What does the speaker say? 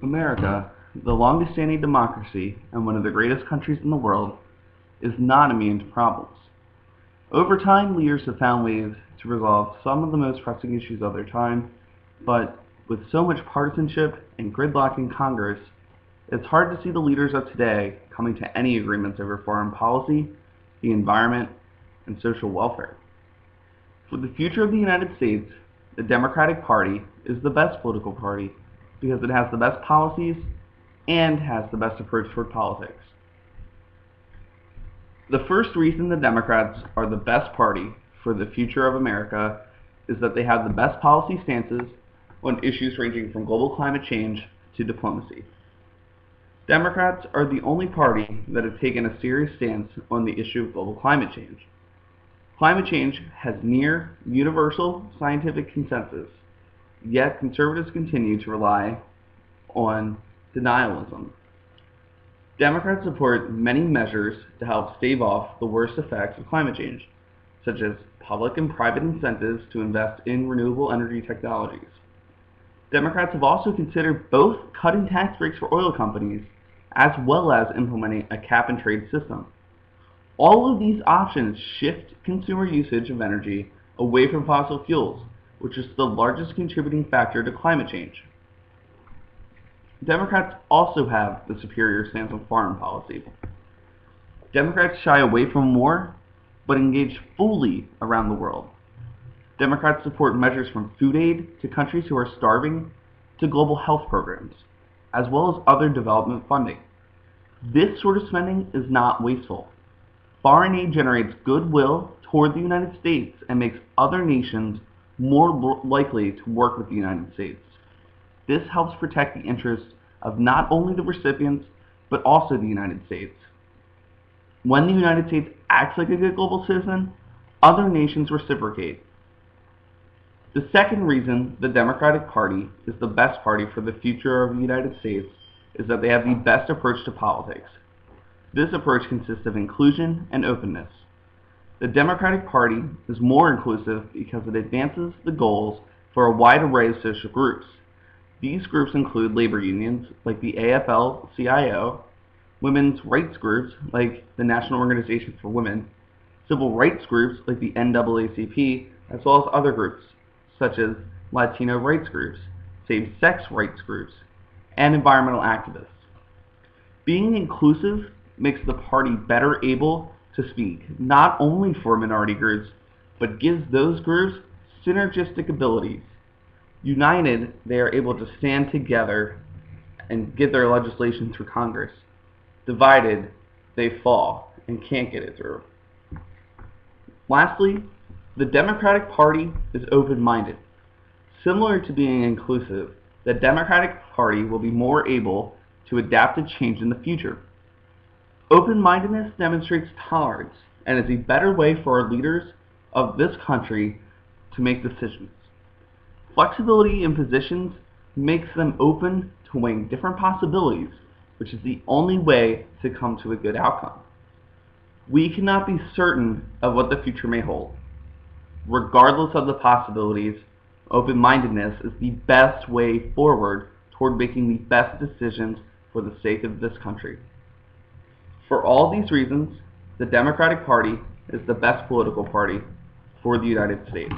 America, the longest-standing democracy and one of the greatest countries in the world, is not immune to problems. Over time, leaders have found ways to resolve some of the most pressing issues of their time, but with so much partisanship and gridlock in Congress, it's hard to see the leaders of today coming to any agreements over foreign policy, the environment, and social welfare. For the future of the United States, the Democratic Party is the best political party because it has the best policies and has the best approach toward politics. The first reason the Democrats are the best party for the future of America is that they have the best policy stances on issues ranging from global climate change to diplomacy. Democrats are the only party that has taken a serious stance on the issue of global climate change. Climate change has near universal scientific consensus, yet conservatives continue to rely on denialism. Democrats support many measures to help stave off the worst effects of climate change, such as public and private incentives to invest in renewable energy technologies. Democrats have also considered both cutting tax breaks for oil companies as well as implementing a cap-and-trade system. All of these options shift consumer usage of energy away from fossil fuels, which is the largest contributing factor to climate change. Democrats also have the superior stance on foreign policy. Democrats shy away from war, but engage fully around the world. Democrats support measures from food aid to countries who are starving to global health programs, as well as other development funding. This sort of spending is not wasteful. Foreign aid generates goodwill toward the United States and makes other nations more likely to work with the United States. This helps protect the interests of not only the recipients, but also the United States. When the United States acts like a good global citizen, other nations reciprocate. The second reason the Democratic Party is the best party for the future of the United States is that they have the best approach to politics. This approach consists of inclusion and openness. The Democratic Party is more inclusive because it advances the goals for a wide array of social groups. These groups include labor unions like the AFL-CIO, women's rights groups like the National Organization for Women, civil rights groups like the NAACP, as well as other groups such as Latino rights groups, same-sex rights groups, and environmental activists. Being inclusive makes the party better able to speak not only for minority groups, but gives those groups synergistic abilities. United, they are able to stand together and get their legislation through Congress. Divided, they fall and can't get it through. Lastly, the Democratic Party is open-minded. Similar to being inclusive, the Democratic Party will be more able to adapt to change in the future. Open-mindedness demonstrates tolerance and is a better way for our leaders of this country to make decisions. Flexibility in positions makes them open to weighing different possibilities, which is the only way to come to a good outcome. We cannot be certain of what the future may hold. Regardless of the possibilities, open-mindedness is the best way forward toward making the best decisions for the sake of this country. For all these reasons, the Democratic Party is the best political party for the United States.